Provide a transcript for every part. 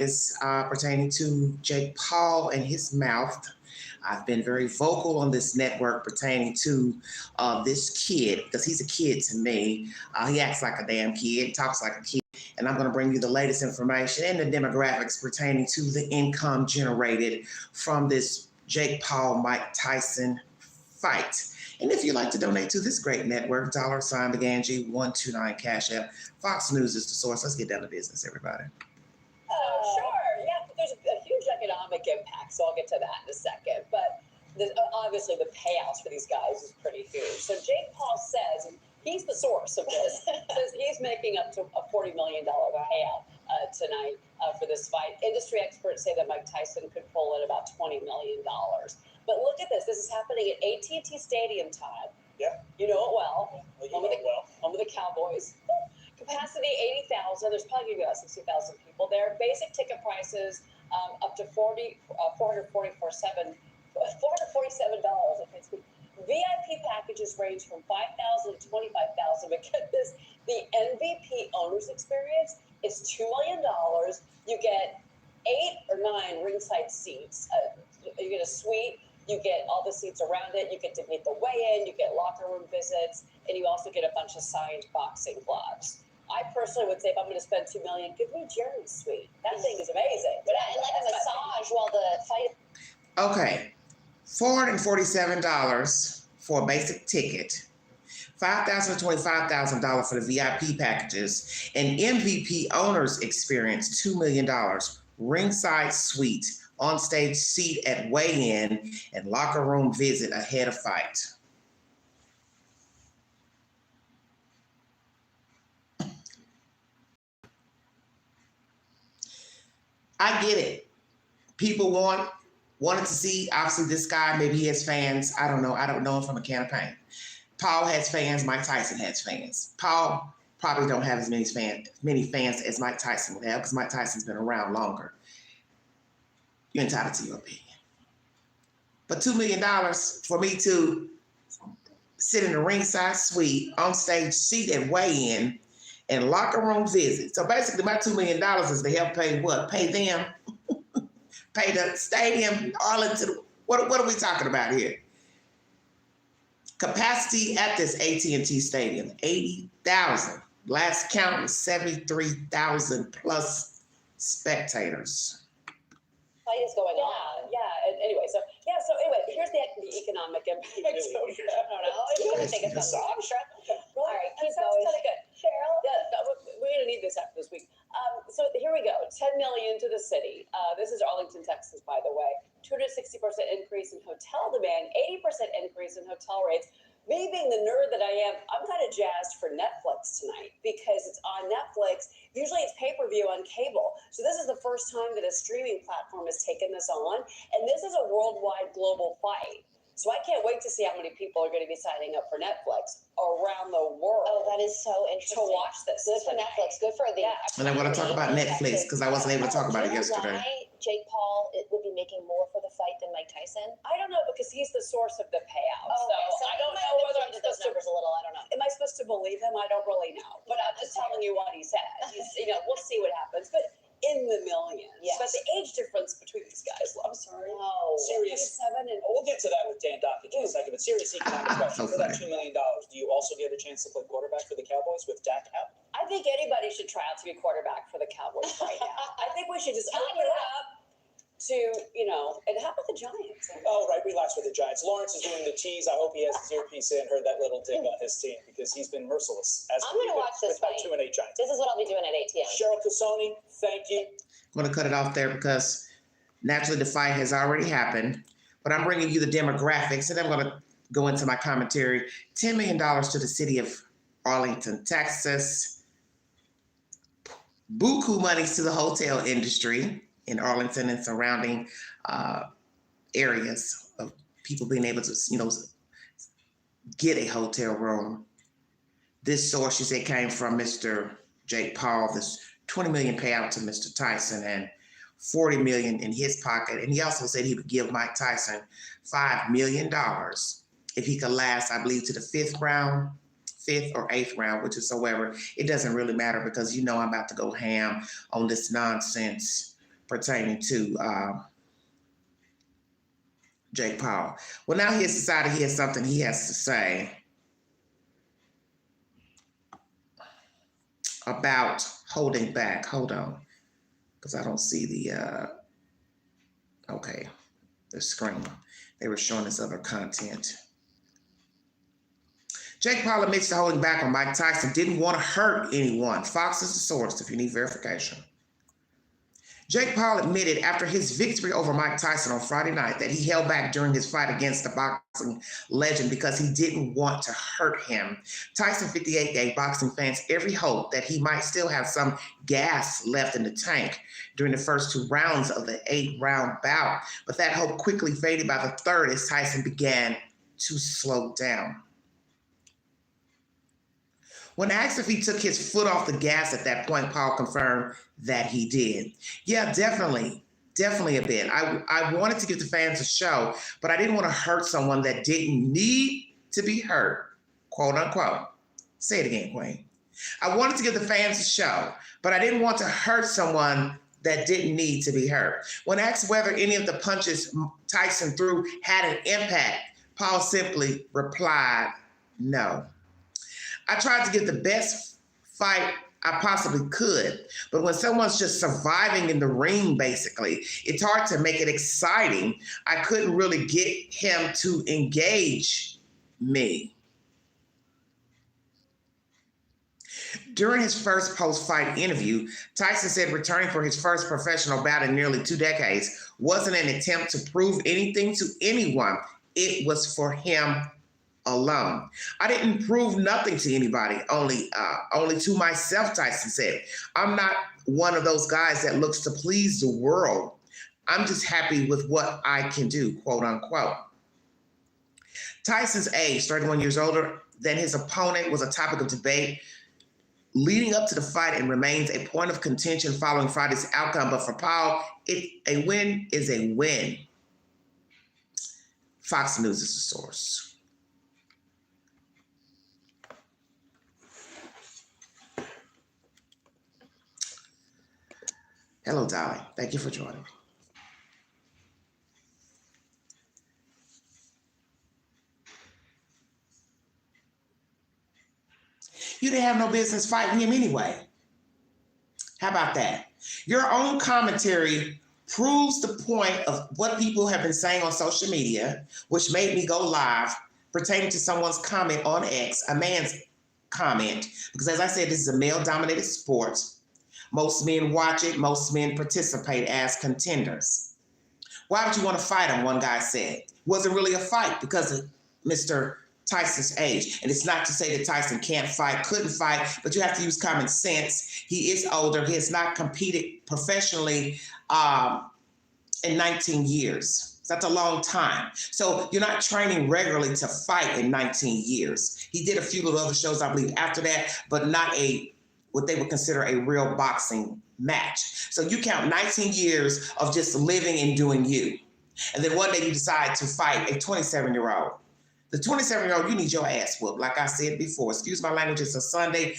is pertaining to Jake Paul and his mouth. I've been very vocal on this network pertaining to this kid, because he's a kid to me. He acts like a damn kid, talks like a kid. And I'm going to bring you the latest information and the demographics pertaining to the income generated from this Jake Paul, Mike Tyson fight. And if you'd like to donate to this great network, $, the Ganji, 129 Cash App. Fox News is the source. Let's get down to business, everybody. Sure. Yeah, there's a huge economic impact, so I'll get to that in a second. But obviously the payouts for these guys is pretty huge. So Jake Paul says, and he's the source of this, says he's making up to a $40 million payout tonight for this fight. Industry experts say that Mike Tyson could pull in about $20 million. But look at this. This is happening at AT&T Stadium, Todd. Yeah. You know it well. Home of the Cowboys. Capacity 80,000. There's probably going to be about 60,000 people there. Basic ticket prices up to $447. VIP packages range from $5,000 to $25,000. But get this, the MVP owners experience is $2 million. You get 8 or 9 ringside seats. You get a suite. You get all the seats around it. You get to meet the weigh-in. You get locker room visits, and you also get a bunch of signed boxing gloves. I personally would say if I'm going to spend $2 million, give me Jerry's suite. That thing is amazing. But and like a massage while the fight. Okay, $447 for a basic ticket, $5,000 to $25,000 for the VIP packages, and MVP owners experience $2 million, ringside suite, on-stage seat at weigh-in, and locker room visit ahead of fight. I get it. People wanted to see, obviously, this guy. Maybe he has fans. I don't know. I don't know him from a can of paint. Paul has fans. Mike Tyson has fans. Paul probably don't have as many fans as Mike Tyson would have, because Mike Tyson's been around longer. You're entitled to your opinion. But $2 million for me to sit in a ringside suite, on stage seat at weigh-in, and locker room visit. So basically, my $2 million is to help pay what? Pay them, pay the stadium, Arlington. What are we talking about here? Capacity at this AT&T Stadium, 80,000. Last count was 73,000 plus spectators. Fight is going on. Yeah. And anyway, so here's the economic impact. I don't know. If you want to take a massage. All right, keep going. Kind of good. Cheryl? Yeah, we're going to need this after this week. So here we go. $10 million to the city. This is Arlington, Texas, by the way. 260% increase in hotel demand, 80% increase in hotel rates. Me being the nerd that I am, I'm kind of jazzed for Netflix tonight because it's on Netflix. Usually it's pay-per-view on cable. So this is the first time that a streaming platform has taken this on. And this is a worldwide global fight. So I can't wait to see how many people are going to be signing up for Netflix around the world. Oh, that is so interesting. To watch this. Good for Netflix. Good for the. Yeah. And I want to talk about Netflix because I wasn't able to talk about it yesterday. Why Jake Paul would be making more for the fight than Mike Tyson? I don't know, because he's the source of the payout. Oh, so I don't know whether I'm those supposed to. numbers a little. I don't know. Am I supposed to believe him? I don't really know. But I'm just telling you what he said. We'll see what happens. But in the millions. Yes. But the age difference between these guys, I'm sorry. No. Serious. 27 and We'll get to that with Dan Dockage in a second, but serious economic question. For that $2 million, do you also get a chance to play quarterback for the Cowboys with Dak out? I think anybody should try out to be quarterback for the Cowboys right now. I think we should just open it up to, and how about the Giants? Oh, right, relax with the Giants. Lawrence is doing the tease. I hope he has his earpiece in, heard that little dig on his team, because he's been merciless. I'm going to watch this fight. 2-8 Giants. This is what I'll be doing at ATM. Cheryl Casoni, thank you. I'm going to cut it off there because naturally the fight has already happened. But I'm bringing you the demographics, and I'm going to go into my commentary. $10 million to the city of Arlington, Texas. Buku monies to the hotel industry in Arlington and surrounding areas of people being able to, get a hotel room. This source, you said, came from Mr. Jake Paul. This $20 million payout to Mr. Tyson and $40 million in his pocket. And he also said he would give Mike Tyson $5 million if he could last, I believe, to the fifth or eighth round, which is however, it doesn't really matter because I'm about to go ham on this nonsense pertaining to Jake Paul. Well, now he has decided he has something he has to say about holding back. Hold on, because I don't see the, okay, the screen. They were showing this other content. Jake Paul admits to holding back on Mike Tyson, didn't want to hurt anyone. Fox is the source if you need verification. Jake Paul admitted after his victory over Mike Tyson on Friday night that he held back during his fight against the boxing legend because he didn't want to hurt him. Tyson 58 gave boxing fans every hope that he might still have some gas left in the tank during the first 2 rounds of the 8-round bout, but that hope quickly faded by the third as Tyson began to slow down. When asked if he took his foot off the gas at that point, Paul confirmed that he did. Yeah, definitely a bit. I wanted to give the fans a show, but I didn't want to hurt someone that didn't need to be hurt, quote unquote. Say it again, Queen. I wanted to give the fans a show, but I didn't want to hurt someone that didn't need to be hurt. When asked whether any of the punches Tyson threw had an impact, Paul simply replied, no. I tried to give the best fight I possibly could, but when someone's just surviving in the ring, basically, it's hard to make it exciting. I couldn't really get him to engage me. During his first post-fight interview, Tyson said returning for his first professional bout in nearly 2 decades wasn't an attempt to prove anything to anyone. It was for him alone. I didn't prove nothing to anybody, only to myself, Tyson said. I'm not one of those guys that looks to please the world. I'm just happy with what I can do, quote unquote. Tyson's age, 31 years older than his opponent, was a topic of debate leading up to the fight and remains a point of contention following Friday's outcome. But for Paul, a win is a win. Fox News is the source. Hello, darling. Thank you for joining me. You didn't have no business fighting him anyway. How about that? Your own commentary proves the point of what people have been saying on social media, which made me go live pertaining to someone's comment on X, a man's comment, because as I said, this is a male-dominated sport. Most men watch it. Most men participate as contenders. Why would you want to fight him? One guy said. It wasn't really a fight because of Mr. Tyson's age. And it's not to say that Tyson can't fight, couldn't fight, but you have to use common sense. He is older. He has not competed professionally in 19 years. That's a long time. So you're not training regularly to fight in 19 years. He did a few little other shows, I believe, after that, but not what they would consider a real boxing match. So you count 19 years of just living and doing you. And then one day you decide to fight a 27-year-old. The 27-year-old, you need your ass whooped. Like I said before, excuse my language, it's a Sunday,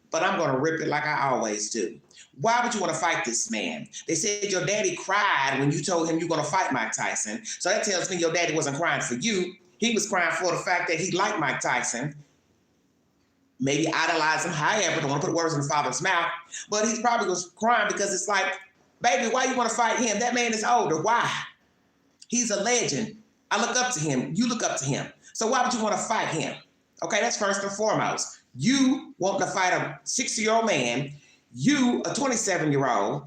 but I'm going to rip it like I always do. Why would you want to fight this man? They said your daddy cried when you told him you're going to fight Mike Tyson. So that tells me your daddy wasn't crying for you. He was crying for the fact that he liked Mike Tyson. Maybe idolize him, however, don't want to put words in the father's mouth, but he probably was crying because it's like, baby, why you want to fight him? That man is older. Why? He's a legend. I look up to him. You look up to him. So why would you want to fight him? Okay, that's first and foremost. You want to fight a 60-year-old man, you, a 27-year-old,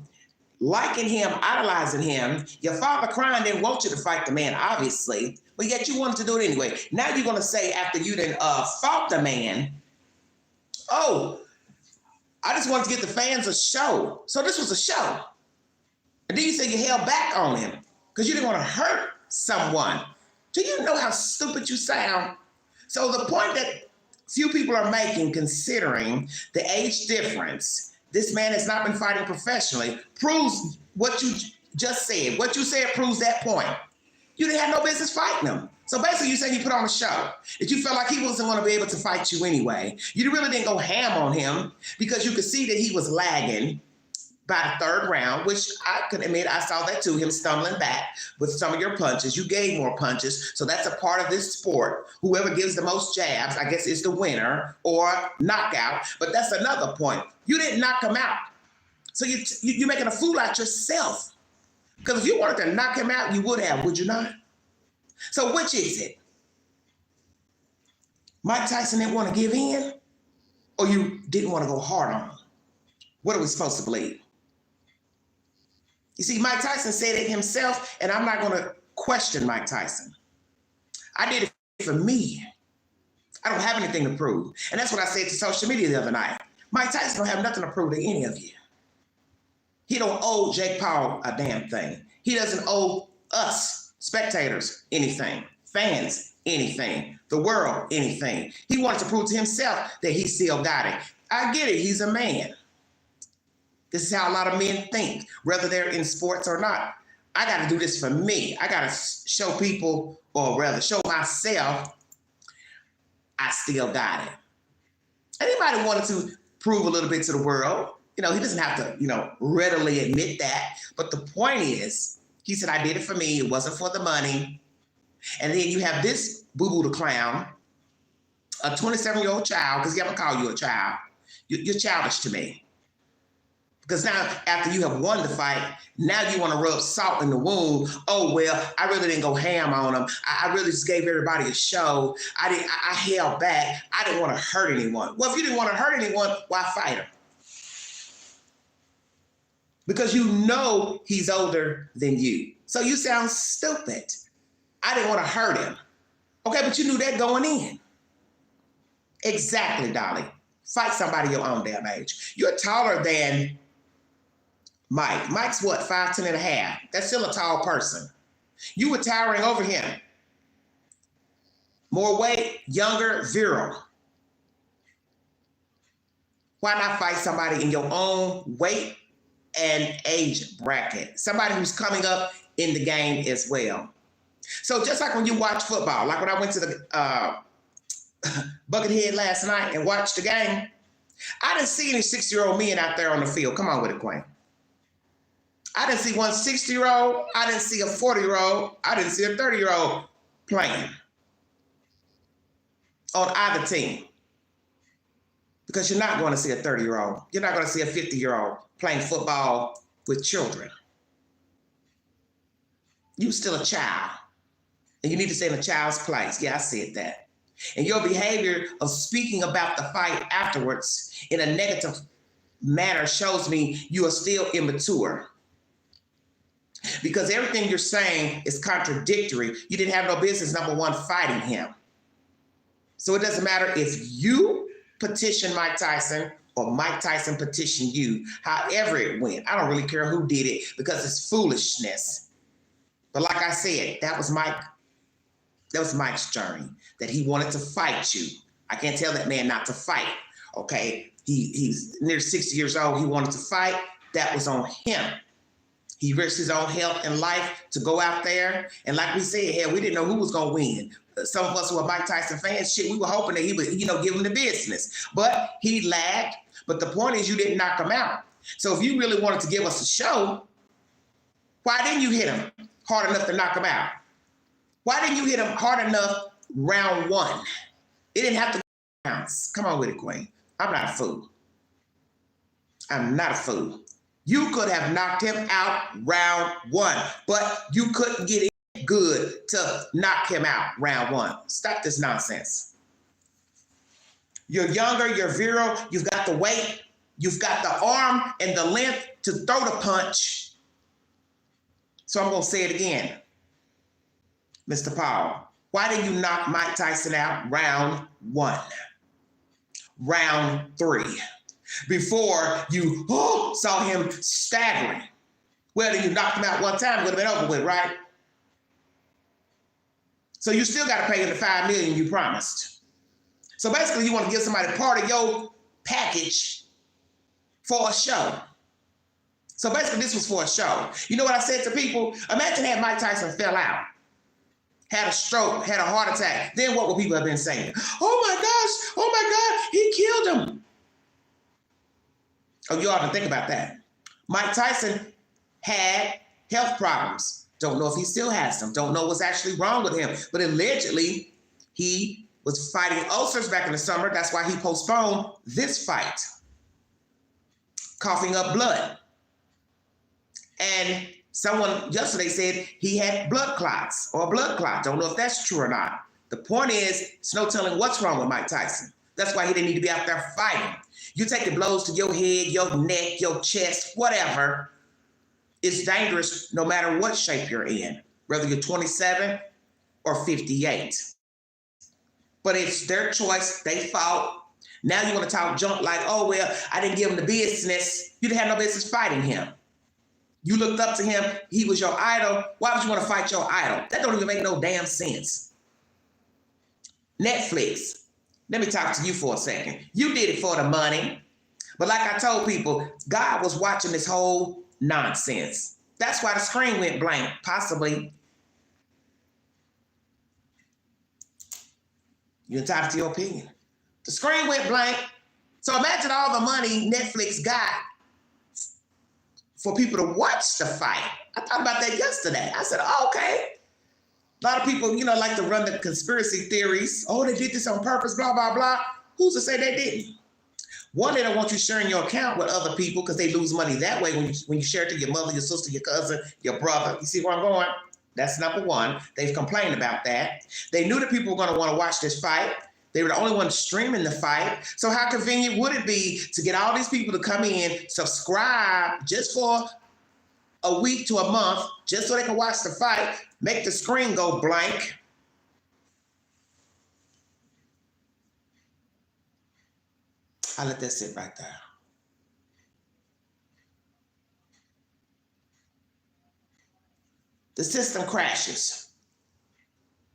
liking him, idolizing him. Your father crying didn't want you to fight the man, obviously, but yet you wanted to do it anyway. Now you're going to say after you done fought the man, oh, I just wanted to get the fans a show. So this was a show. And then you say you held back on him because you didn't want to hurt someone. Do you know how stupid you sound? So the point that few people are making, considering the age difference, this man has not been fighting professionally, proves what you just said. What you said proves that point. You didn't have no business fighting him. So basically you saying you put on a show, that you felt like he wasn't going to be able to fight you anyway. You really didn't go ham on him because you could see that he was lagging by the third round, which I can admit I saw that too, him stumbling back with some of your punches. You gave more punches, so that's a part of this sport. Whoever gives the most jabs, I guess, is the winner or knockout, but that's another point. You didn't knock him out. So you're making a fool out yourself. Because if you wanted to knock him out, you would have, would you not? So which is it? Mike Tyson didn't want to give in, or you didn't want to go hard on him? What are we supposed to believe? You see, Mike Tyson said it himself, and I'm not going to question Mike Tyson. I did it for me. I don't have anything to prove. And that's what I said to social media the other night. Mike Tyson don't have nothing to prove to any of you. He don't owe Jake Paul a damn thing. He doesn't owe us, spectators, anything. Fans, anything. The world, anything. He wanted to prove to himself that he still got it. I get it. He's a man. This is how a lot of men think, whether they're in sports or not. I got to do this for me. I got to show people, or rather show myself, I still got it. Anybody wanted to prove a little bit to the world, he doesn't have to, readily admit that. But the point is, he said, I did it for me. It wasn't for the money. And then you have this boo-boo the clown, a 27-year-old child, because I'm going to call you a child. You're childish to me. Because now, after you have won the fight, now you want to rub salt in the wound. Oh, well, I really didn't go ham on him. I really just gave everybody a show. I held back. I didn't want to hurt anyone. Well, if you didn't want to hurt anyone, why fight him? Because you know he's older than you. So you sound stupid. I didn't want to hurt him. Okay, but you knew that going in. Exactly, Dolly. Fight somebody your own damn age. You're taller than Mike. Mike's what, 5'10" and a half. That's still a tall person. You were towering over him. More weight, younger, virile. Why not fight somebody in your own weight and age bracket? Somebody who's coming up in the game as well. So just like when you watch football, like when I went to the Buckethead last night and watched the game, I didn't see any 60-year-old men out there on the field. Come on with it, Queen. I didn't see one 60-year-old. I didn't see a 40-year-old. I didn't see a 30-year-old playing on either team. Because you're not going to see a 30-year-old. You're not going to see a 50-year-old playing football with children. You're still a child. And you need to stay in a child's place. Yeah, I said that. And your behavior of speaking about the fight afterwards in a negative manner shows me you are still immature. Because everything you're saying is contradictory. You didn't have no business, number one, fighting him. So it doesn't matter if you petition Mike Tyson or Mike Tyson petitioned you, however it went. I don't really care who did it because it's foolishness. But like I said, that was Mike's journey, that he wanted to fight you. I can't tell that man not to fight, okay? He's near 60 years old. He wanted to fight. That was on him. He risked his own health and life to go out there. And like we said, hell, we didn't know who was going to win. Some of us who are Mike Tyson fans, we were hoping that he would, give him the business. But he lagged. But the point is you didn't knock him out. So if you really wanted to give us a show, why didn't you hit him hard enough to knock him out? Why didn't you hit him hard enough round one? It didn't have to be rounds. Come on with it, Queen. I'm not a fool. I'm not a fool. You could have knocked him out round one, but you couldn't get it good to knock him out round one. Stop this nonsense. You're younger, you're virile, you've got the weight, you've got the arm and the length to throw the punch. So I'm going to say it again. Mr. Paul, why did you knock Mike Tyson out round one? Round three? Before you saw him staggering. Well, you knocked him out one time, it would have been over with, right? So you still got to pay him the $5 million you promised. So basically, you want to give somebody part of your package for a show. So basically, this was for a show. You know what I said to people? Imagine had Mike Tyson fell out, had a stroke, had a heart attack. Then what would people have been saying? Oh my God, he killed him. Oh, you ought to think about that. Mike Tyson had health problems. Don't know if he still has them. Don't know what's actually wrong with him. But allegedly, he was fighting ulcers back in the summer. That's why he postponed this fight. Coughing up blood. And someone yesterday said he had blood clots or blood clot. Don't know if that's true or not. The point is, it's no telling what's wrong with Mike Tyson. That's why he didn't need to be out there fighting. You taking blows to your head, your neck, your chest, whatever. It's dangerous no matter what shape you're in, whether you're 27 or 58. But it's their choice. They fought. Now you want to talk junk like, oh, well, I didn't give him the business. You didn't have no business fighting him. You looked up to him. He was your idol. Why would you want to fight your idol? That don't even make no damn sense. Netflix. Let me talk to you for a second. You did it for the money. But like I told people, God was watching this whole nonsense. That's why the screen went blank, possibly. You're entitled to your opinion. The screen went blank. So imagine all the money Netflix got for people to watch the fight. I thought about that yesterday. I said, oh, okay. A lot of people, like to run the conspiracy theories. Oh, they did this on purpose, blah, blah, blah. Who's to say they didn't? One, they don't want you sharing your account with other people because they lose money that way when you share it to your mother, your sister, your cousin, your brother. You see where I'm going? That's number one. They've complained about that. They knew that people were going to want to watch this fight. They were the only ones streaming the fight. So how convenient would it be to get all these people to come in, subscribe just for a week to a month, just so they can watch the fight, make the screen go blank. I let that sit right there. The system crashes.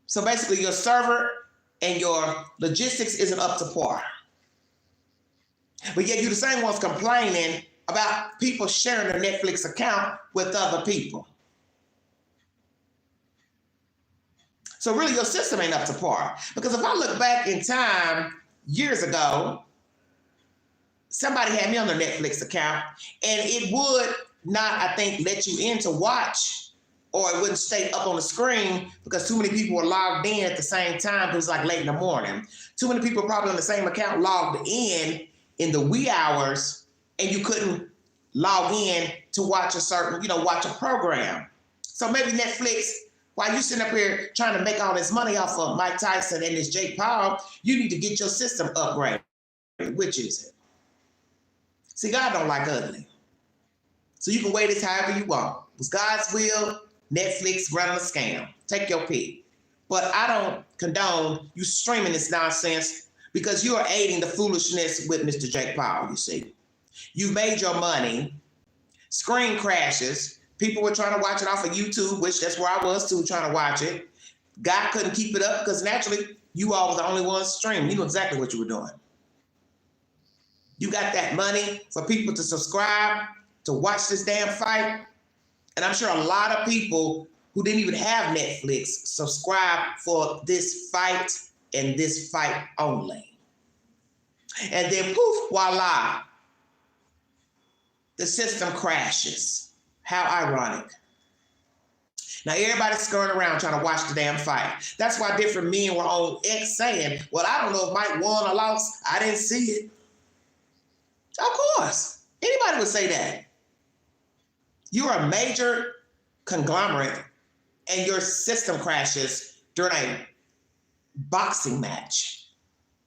So basically your server and your logistics isn't up to par. But yet you're the same ones complaining about people sharing their Netflix account with other people. So really your system ain't up to par. Because if I look back in time years ago, somebody had me on their Netflix account and it would not, I think, let you in to watch, or it wouldn't stay up on the screen because too many people were logged in at the same time. It was like late in the morning. Too many people probably on the same account logged in the wee hours, and you couldn't log in to watch a certain, watch a program. So maybe Netflix, while you sitting up here trying to make all this money off of Mike Tyson and this Jake Paul, you need to get your system upgraded. Which is it? See, God don't like ugly. So you can weigh this however you want. It was God's will, Netflix running a scam. Take your pick. But I don't condone you streaming this nonsense because you are aiding the foolishness with Mr. Jake Paul, you see. You made your money. Screen crashes. People were trying to watch it off of YouTube, which that's where I was too, trying to watch it. God couldn't keep it up because naturally you all were the only ones streaming. You knew exactly what you were doing. You got that money for people to subscribe, to watch this damn fight. And I'm sure a lot of people who didn't even have Netflix subscribe for this fight and this fight only. And then poof, voila, the system crashes. How ironic. Now everybody's scurrying around trying to watch the damn fight. That's why different men were on X saying, well, I don't know if Mike won or lost. I didn't see it. Of course. Anybody would say that. You're a major conglomerate and your system crashes during a boxing match.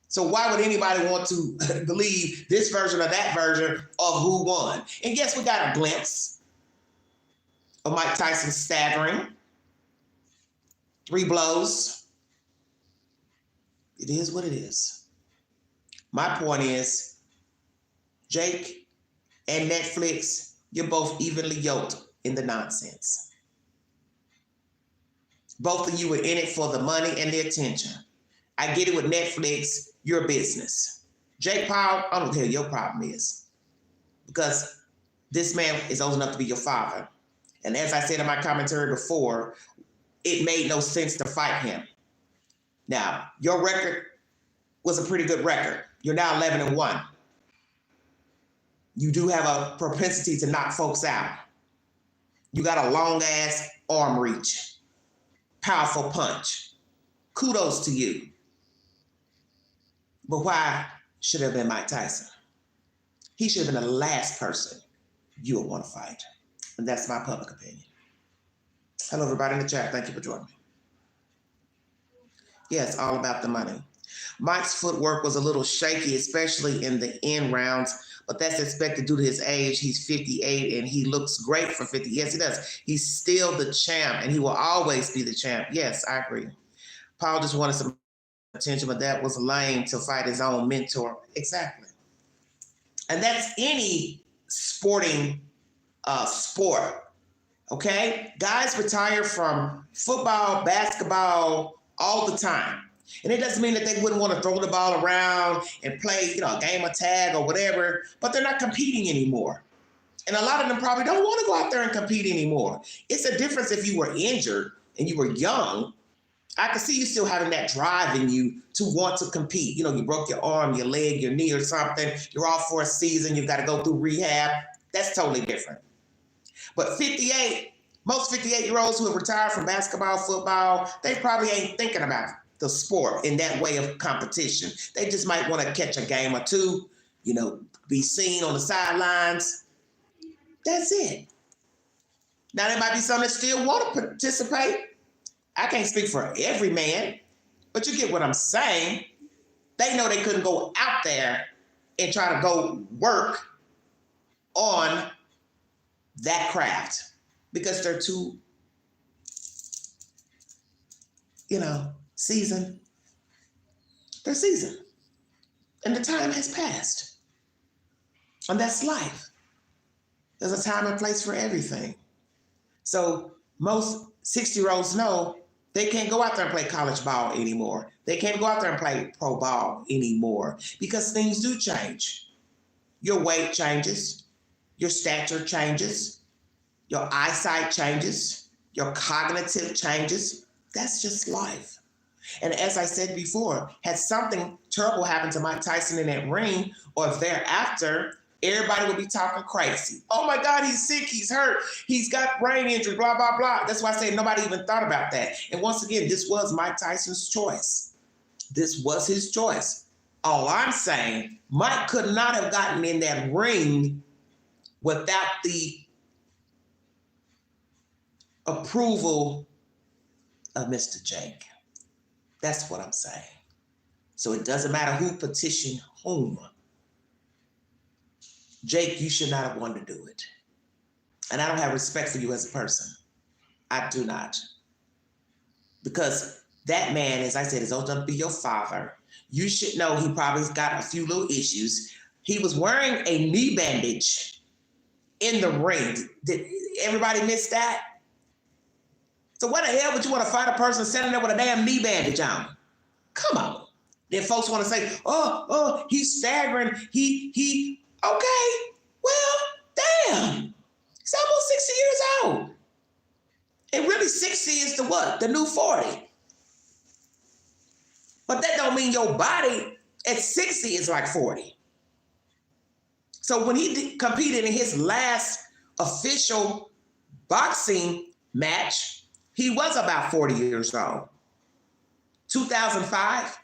So why would anybody want to believe this version or that version of who won? And yes, we got a glimpse of Mike Tyson staggering. 3 blows. It is what it is. My point is, Jake and Netflix, you're both evenly yoked in the nonsense. Both of you are in it for the money and the attention. I get it with Netflix, your business. Jake Paul, I don't know what the hell your problem is. Because this man is old enough to be your father. And as I said in my commentary before, it made no sense to fight him. Now, your record was a pretty good record. You're now 11-1. You do have a propensity to knock folks out. You got a long ass arm reach, powerful punch. Kudos to you. But why should it have been Mike Tyson? He should have been the last person you would want to fight. And that's my public opinion. Hello, everybody in the chat. Thank you for joining me. Yeah, it's all about the money. Mike's footwork was a little shaky, especially in the end rounds, but that's expected due to his age. He's 58 and he looks great for 50. Yes, he does. He's still the champ and he will always be the champ. Yes, I agree. Paul just wanted some attention, but that was lame to fight his own mentor. Exactly. And that's any sporting sport, okay? Guys retire from football, basketball all the time. And it doesn't mean that they wouldn't want to throw the ball around and play, a game of tag or whatever, but they're not competing anymore. And a lot of them probably don't want to go out there and compete anymore. It's a difference if you were injured and you were young. I can see you still having that drive in you to want to compete. You broke your arm, your leg, your knee or something. You're off for a season. You've got to go through rehab. That's totally different. But 58, most 58-year-olds who have retired from basketball, football, they probably ain't thinking about the sport in that way of competition. They just might want to catch a game or two, be seen on the sidelines. That's it. Now, there might be some that still want to participate. I can't speak for every man, but you get what I'm saying. They know they couldn't go out there and try to go work on that craft because they're too, seasoned. They're seasoned. And the time has passed. And that's life. There's a time and place for everything. So most 60-year-olds know they can't go out there and play college ball anymore. They can't go out there and play pro ball anymore because things do change. Your weight changes. Your stature changes. Your eyesight changes. Your cognitive changes. That's just life. And as I said before, had something terrible happened to Mike Tyson in that ring or thereafter, everybody would be talking crazy. Oh my God, he's sick, he's hurt, he's got brain injury, blah, blah, blah. That's why I say nobody even thought about that. And once again, this was Mike Tyson's choice. This was his choice. All I'm saying, Mike could not have gotten in that ring without the approval of Mr. Jake. That's what I'm saying. So it doesn't matter who petitioned whom. Jake, you should not have wanted to do it. And I don't have respect for you as a person. I do not. Because that man, as I said, is old enough to be your father. You should know he probably got a few little issues. He was wearing a knee bandage in the ring. Did everybody miss that? So what the hell would you want to fight a person standing there with a damn knee bandage on? Come on. Then folks want to say, oh, he's staggering. He, okay. Well, damn. He's almost 60 years old. And really 60 is the what? The new 40. But that don't mean your body at 60 is like 40. So when he competed in his last official boxing match, he was about 40 years old. 2005,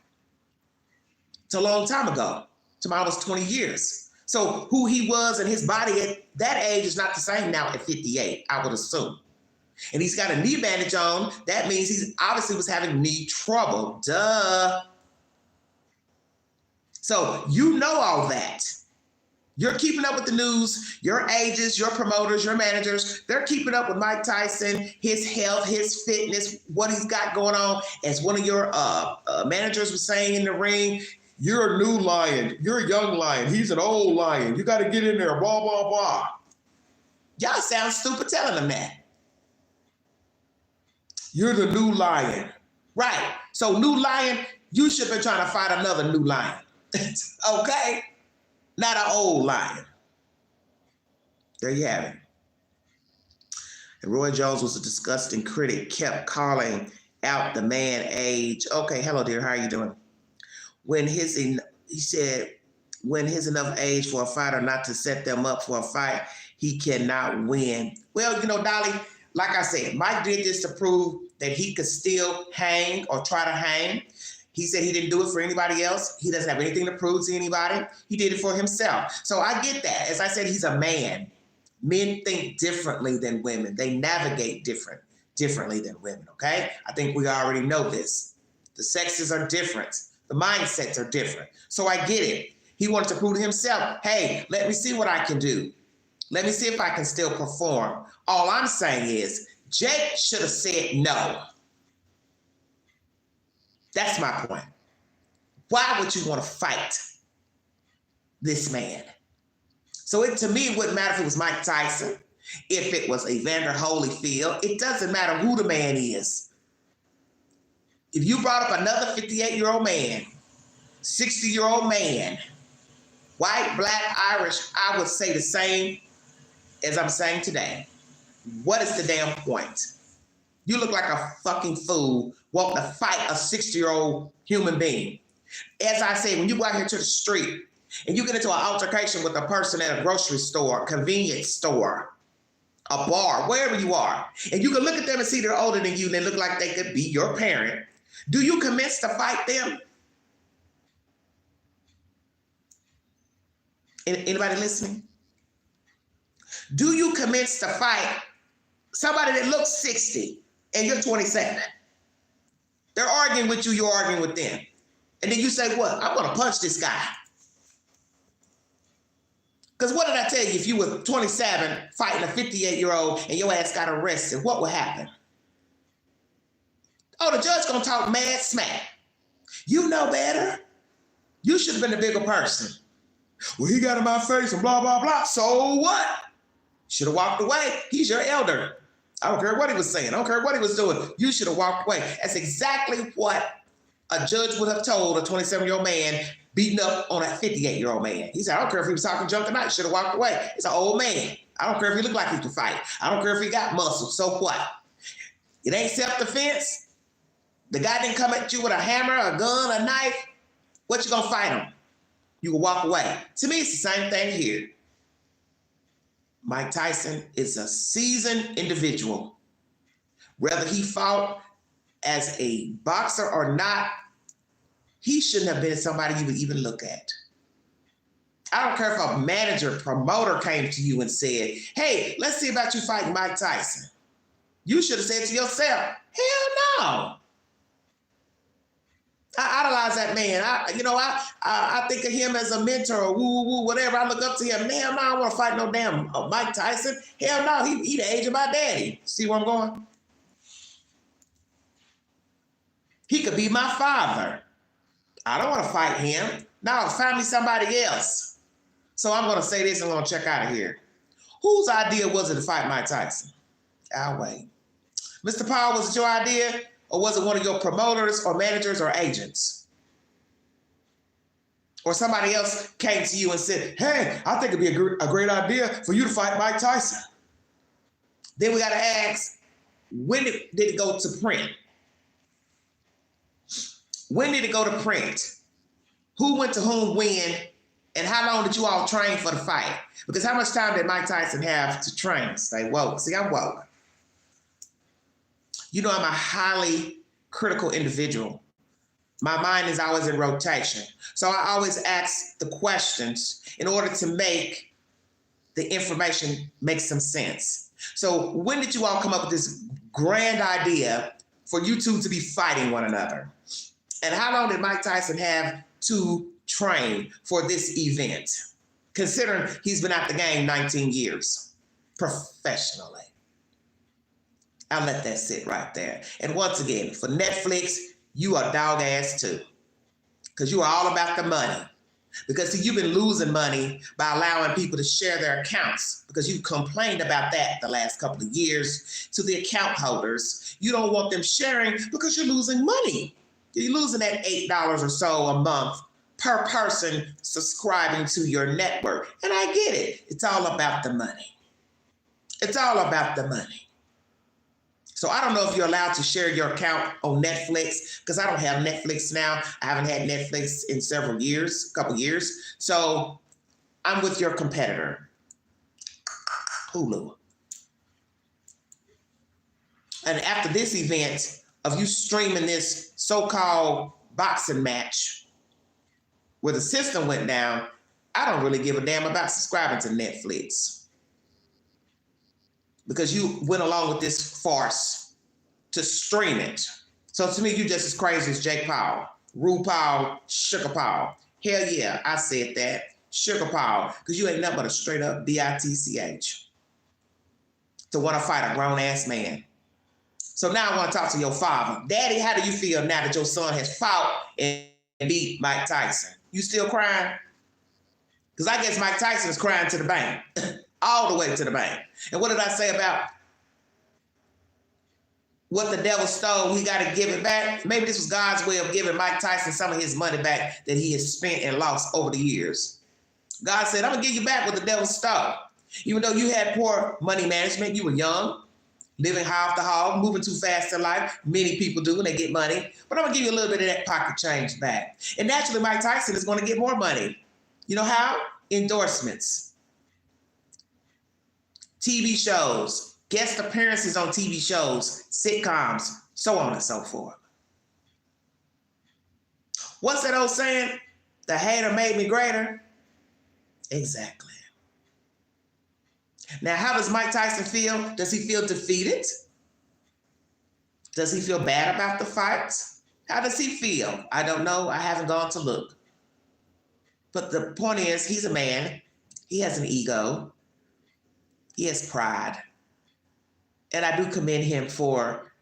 it's a long time ago. It's almost 20 years. So who he was and his body at that age is not the same now at 58, I would assume. And he's got a knee bandage on. That means he obviously was having knee trouble. Duh. So you know all that. You're keeping up with the news, your agents, your promoters, your managers, they're keeping up with Mike Tyson, his health, his fitness, what he's got going on. As one of your managers was saying in the ring, you're a new lion, you're a young lion, he's an old lion, you got to get in there, blah, blah, blah. Y'all sound stupid telling them that. You're the new lion. Right. So new lion, you should have been trying to fight another new lion. Okay? Not an old lion. There you have it. And Roy Jones was a disgusting critic, kept calling out the man age. Okay, hello dear, how are you doing? When he said, when he's enough age for a fighter not to set them up for a fight, he cannot win. Well, you know, Dolly, like I said, Mike did this to prove that he could still hang or try to hang. He said he didn't do it for anybody else. He doesn't have anything to prove to anybody. He did it for himself. So I get that. As I said, he's a man. Men think differently than women. They navigate differently than women, okay? I think we already know this. The sexes are different. The mindsets are different. So I get it. He wanted to prove to himself, hey, let me see what I can do. Let me see if I can still perform. All I'm saying is, Jake should have said no. That's my point. Why would you want to fight this man? So to me, it wouldn't matter if it was Mike Tyson, if it was Evander Holyfield. It doesn't matter who the man is. If you brought up another 58-year-old man, 60-year-old man, white, black, Irish, I would say the same as I'm saying today. What is the damn point? You look like a fucking fool wanting to fight a 60-year-old human being. As I say, when you go out here to the street and you get into an altercation with a person at a grocery store, convenience store, a bar, wherever you are, and you can look at them and see they're older than you and they look like they could be your parent, do you commence to fight them? Anybody listening? Do you commence to fight somebody that looks 60 and you're 27? They're arguing with you, you're arguing with them. And then you say, what? I'm going to punch this guy. Because what did I tell you? If you were 27 fighting a 58-year-old and your ass got arrested, what would happen? Oh, the judge going to talk mad smack. You know better. You should have been the bigger person. Well, he got in my face and blah, blah, blah. So what? Should have walked away. He's your elder. I don't care what he was saying. I don't care what he was doing. You should have walked away. That's exactly what a judge would have told a 27-year-old man beating up on a 58-year-old man. He said, I don't care if he was talking junk tonight. Should have walked away. It's an old man. I don't care if he looked like he could fight. I don't care if he got muscles. So what? It ain't self-defense. The guy didn't come at you with a hammer, a gun, a knife. What you gonna fight him? You can walk away. To me, it's the same thing here. Mike Tyson is a seasoned individual. Whether he fought as a boxer or not, he shouldn't have been somebody you would even look at. I don't care if a manager, promoter came to you and said, hey, let's see about you fighting Mike Tyson. You should have said to yourself, hell no. I idolize that man. I think of him as a mentor or woo, whatever. I look up to him. Hell no, I don't want to fight no damn Mike Tyson. Hell no, he the age of my daddy. See where I'm going? He could be my father. I don't want to fight him. No, find me somebody else. So I'm going to say this and I'm going to check out of here. Whose idea was it to fight Mike Tyson? I'll wait. Mr. Powell, was it your idea? Or was it one of your promoters or managers or agents? Or somebody else came to you and said, hey, I think it'd be a great idea for you to fight Mike Tyson. Then we got to ask, when did it go to print? When did it go to print? Who went to whom when? And how long did you all train for the fight? Because how much time did Mike Tyson have to train? Stay woke. See, I'm woke. You know, I'm a highly critical individual. My mind is always in rotation. So I always ask the questions in order to make the information make some sense. So when did you all come up with this grand idea for you two to be fighting one another? And how long did Mike Tyson have to train for this event, considering he's been at the game 19 years professionally? I'll let that sit right there. And once again, for Netflix, you are dog ass too, because you are all about the money. Because see, you've been losing money by allowing people to share their accounts, because you complained about that the last couple of years to the account holders. You don't want them sharing because you're losing money. You're losing that $8 or so a month per person subscribing to your network. And I get it. It's all about the money. It's all about the money. So I don't know if you're allowed to share your account on Netflix, because I don't have Netflix now. I haven't had Netflix in several years, a couple years. So I'm with your competitor, Hulu. And after this event of you streaming this so-called boxing match where the system went down, I don't really give a damn about subscribing to Netflix. Because you went along with this farce to stream it. So to me, you just as crazy as Jake Paul, RuPaul, Sugar Paul. Hell yeah, I said that. Sugar Paul, because you ain't nothing but a straight up bitch to want to fight a grown ass man. So now I want to talk to your father. Daddy, how do you feel now that your son has fought and beat Mike Tyson? You still crying? Because I guess Mike Tyson is crying to the bank, all the way to the bank. And what did I say about what the devil stole? He got to give it back. Maybe this was God's way of giving Mike Tyson some of his money back that he has spent and lost over the years. God said, I'm going to give you back what the devil stole. Even though you had poor money management, you were young, living high off the hog, moving too fast in life. Many people do when they get money. But I'm going to give you a little bit of that pocket change back. And naturally, Mike Tyson is going to get more money. You know how? Endorsements. TV shows, guest appearances on TV shows, sitcoms, so on and so forth. What's that old saying? The hater made me greater. Exactly. Now, how does Mike Tyson feel? Does he feel defeated? Does he feel bad about the fight? How does he feel? I don't know. I haven't gone to look. But the point is, he's a man. He has an ego. He has pride. And I do commend him for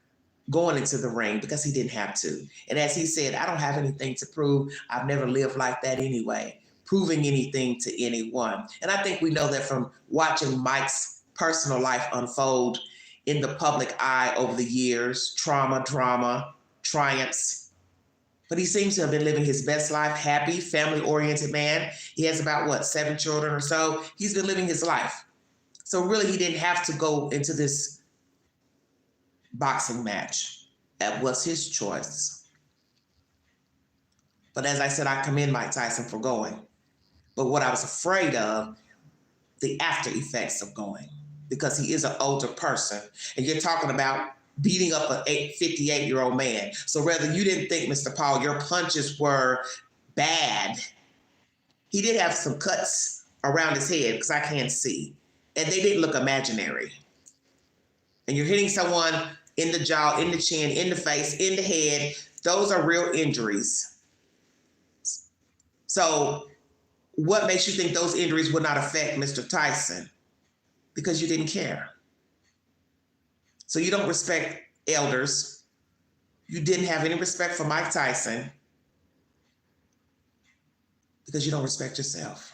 going into the ring because he didn't have to. And as he said, I don't have anything to prove. I've never lived like that anyway, proving anything to anyone. And I think we know that from watching Mike's personal life unfold in the public eye over the years, trauma, drama, triumphs. But he seems to have been living his best life, happy, family-oriented man. He has about, 7 children or so. He's been living his life. So really, he didn't have to go into this boxing match. That was his choice. But as I said, I commend Mike Tyson for going. But what I was afraid of, the after effects of going, because he is an older person. And you're talking about beating up a 58-year-old man. So rather you didn't think, Mr. Paul, your punches were bad. He did have some cuts around his head, because I can't see. And they didn't look imaginary. And you're hitting someone in the jaw, in the chin, in the face, in the head. Those are real injuries. So what makes you think those injuries would not affect Mr. Tyson? Because you didn't care. So you don't respect elders. You didn't have any respect for Mike Tyson because you don't respect yourself.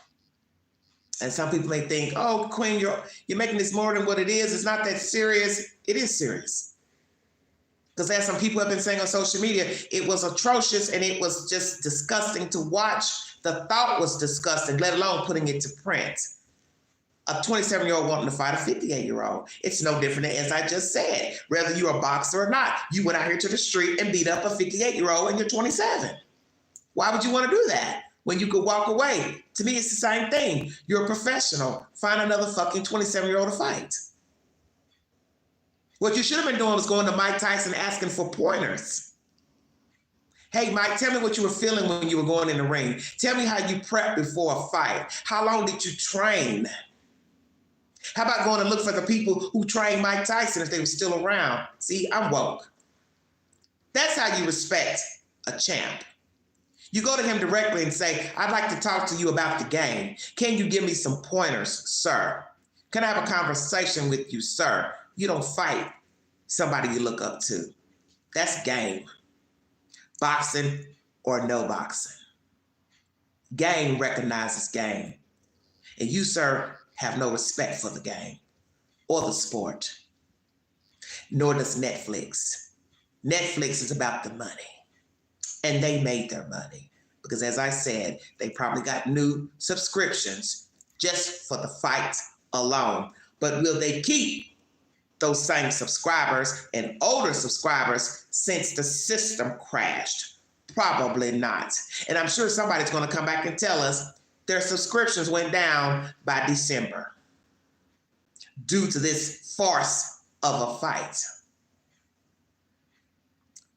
And some people may think, oh, Queen, you're making this more than what it is. It's not that serious. It is serious. Because as some people have been saying on social media, it was atrocious and it was just disgusting to watch. The thought was disgusting, let alone putting it to print. A 27-year-old wanting to fight a 58-year-old. It's no different than, as I just said, whether you're a boxer or not. You went out here to the street and beat up a 58-year-old and you're 27. Why would you want to do that when you could walk away? To me, it's the same thing. You're a professional. Find another fucking 27-year-old to fight. What you should have been doing was going to Mike Tyson asking for pointers. Hey, Mike, tell me what you were feeling when you were going in the ring. Tell me how you prepped before a fight. How long did you train? How about going to look for the people who trained Mike Tyson if they were still around? See, I'm woke. That's how you respect a champ. You go to him directly and say, I'd like to talk to you about the game. Can you give me some pointers, sir? Can I have a conversation with you, sir? You don't fight somebody you look up to. That's game. Boxing or no boxing. Game recognizes game. And you, sir, have no respect for the game or the sport. Nor does Netflix. Netflix is about the money. And they made their money. Because as I said, they probably got new subscriptions just for the fight alone. But will they keep those same subscribers and older subscribers since the system crashed? Probably not. And I'm sure somebody's going to come back and tell us their subscriptions went down by December due to this farce of a fight.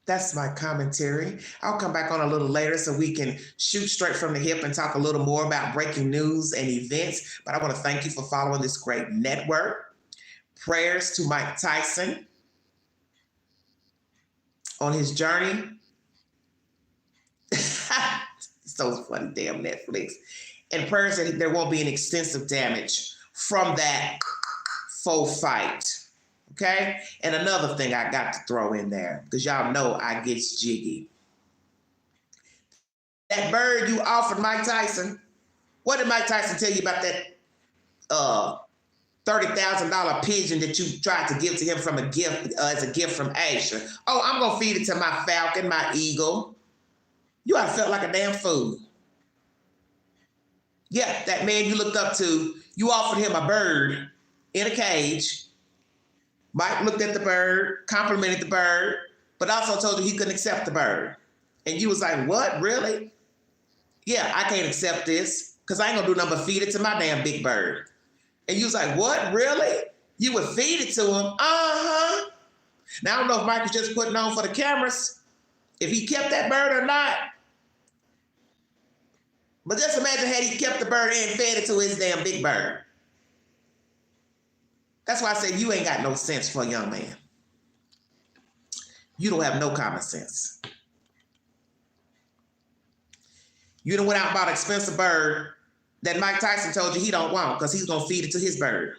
That's my commentary. I'll come back on a little later so we can shoot straight from the hip and talk a little more about breaking news and events. But I want to thank you for following this great network. Prayers to Mike Tyson on his journey. So funny, damn Netflix. And prayers that there won't be an extensive damage from that faux fight. Okay? And another thing I got to throw in there, because y'all know I gets jiggy. That bird you offered Mike Tyson, what did Mike Tyson tell you about that $30,000 pigeon that you tried to give to him from a gift as a gift from Asia? Oh, I'm going to feed it to my falcon, my eagle. You ought to felt like a damn fool. Yeah, that man you looked up to, you offered him a bird in a cage. Mike looked at the bird, complimented the bird, but also told you he couldn't accept the bird. And you was like, what, really? Yeah, I can't accept this because I ain't gonna do nothing but feed it to my damn big bird. And you was like, what, really? You would feed it to him? Uh-huh. Now, I don't know if Mike was just putting on for the cameras, if he kept that bird or not. But just imagine had he kept the bird and fed it to his damn big bird. That's why I say you ain't got no sense for a young man. You don't have no common sense. You done went out and bought an expensive bird that Mike Tyson told you he don't want because he's gonna feed it to his bird.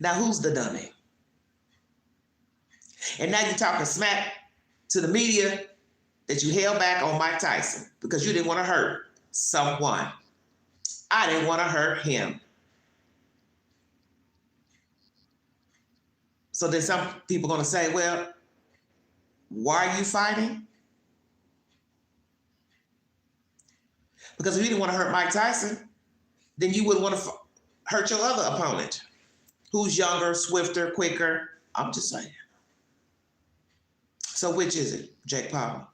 Now who's the dummy? And now you're talking smack to the media that you held back on Mike Tyson because you didn't want to hurt someone. I didn't want to hurt him. So then some people are going to say, well, why are you fighting? Because if you didn't want to hurt Mike Tyson, then you wouldn't want to hurt your other opponent, who's younger, swifter, quicker. I'm just saying. So which is it, Jake Paul?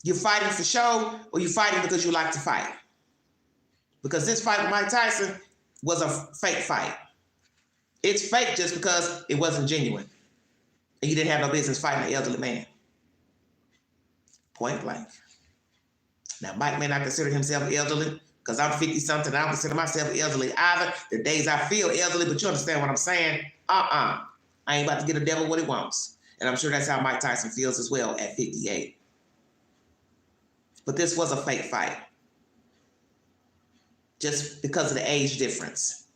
You fighting for show or you fighting because you like to fight? Because this fight with Mike Tyson was a fake fight. It's fake just because it wasn't genuine. And you didn't have no business fighting an elderly man. Point blank. Now, Mike may not consider himself elderly because I'm 50-something. I don't consider myself elderly either. The days I feel elderly, but you understand what I'm saying? I ain't about to get a devil what he wants. And I'm sure that's how Mike Tyson feels as well at 58. But this was a fake fight. Just because of the age difference.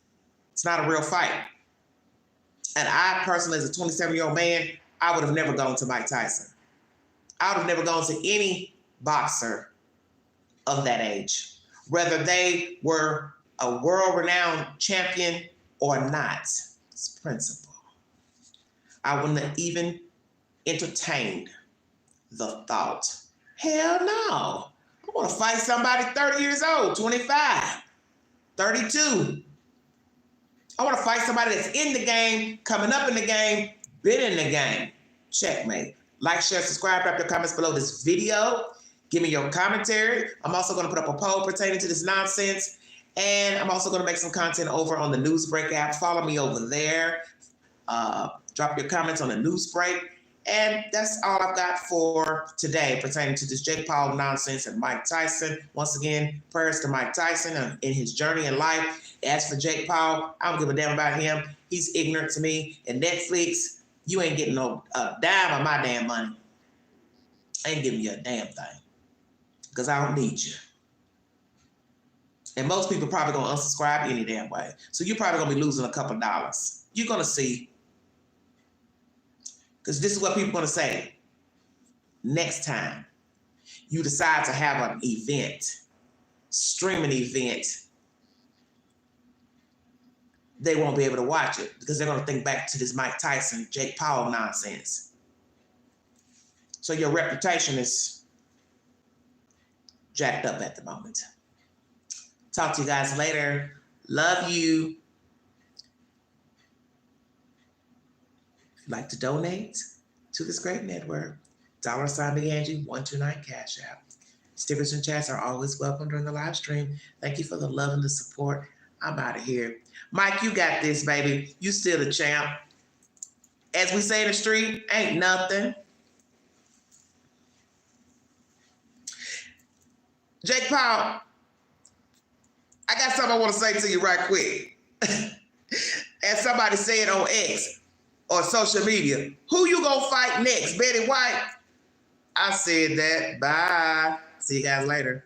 It's not a real fight. And I personally, as a 27-year-old man, I would have never gone to Mike Tyson. I would have never gone to any boxer of that age, whether they were a world-renowned champion or not. It's principle. I wouldn't have even entertained the thought. Hell no. I want to fight somebody 30 years old, 25, 32. I want to fight somebody that's in the game, coming up in the game, been in the game. Checkmate. Like, share, subscribe, drop your comments below this video. Give me your commentary. I'm also going to put up a poll pertaining to this nonsense. And I'm also going to make some content over on the Newsbreak app. Follow me over there. Drop your comments on the Newsbreak. And that's all I've got for today pertaining to this Jake Paul nonsense and Mike Tyson. Once again, prayers to Mike Tyson in his journey in life. As for Jake Paul, I don't give a damn about him. He's ignorant to me. And Netflix, you ain't getting no dime of my damn money. I ain't giving you a damn thing because I don't need you. And most people probably going to unsubscribe any damn way. So you're probably going to be losing a couple dollars. You're going to see. Because this is what people are going to say. Next time you decide to have an event, streaming event, they won't be able to watch it because they're going to think back to this Mike Tyson, Jake Paul nonsense. So your reputation is jacked up at the moment. Talk to you guys later. Love you. If you'd like to donate to this great network, $BigAngie129 Cash App. Stickers and chats are always welcome during the live stream. Thank you for the love and the support. I'm out of here. Mike, you got this, baby. You still the champ. As we say in the street, ain't nothing. Jake Paul, I got something I want to say to you right quick. As somebody said on X or social media, who you gonna fight next, Betty White? I said that. Bye. See you guys later.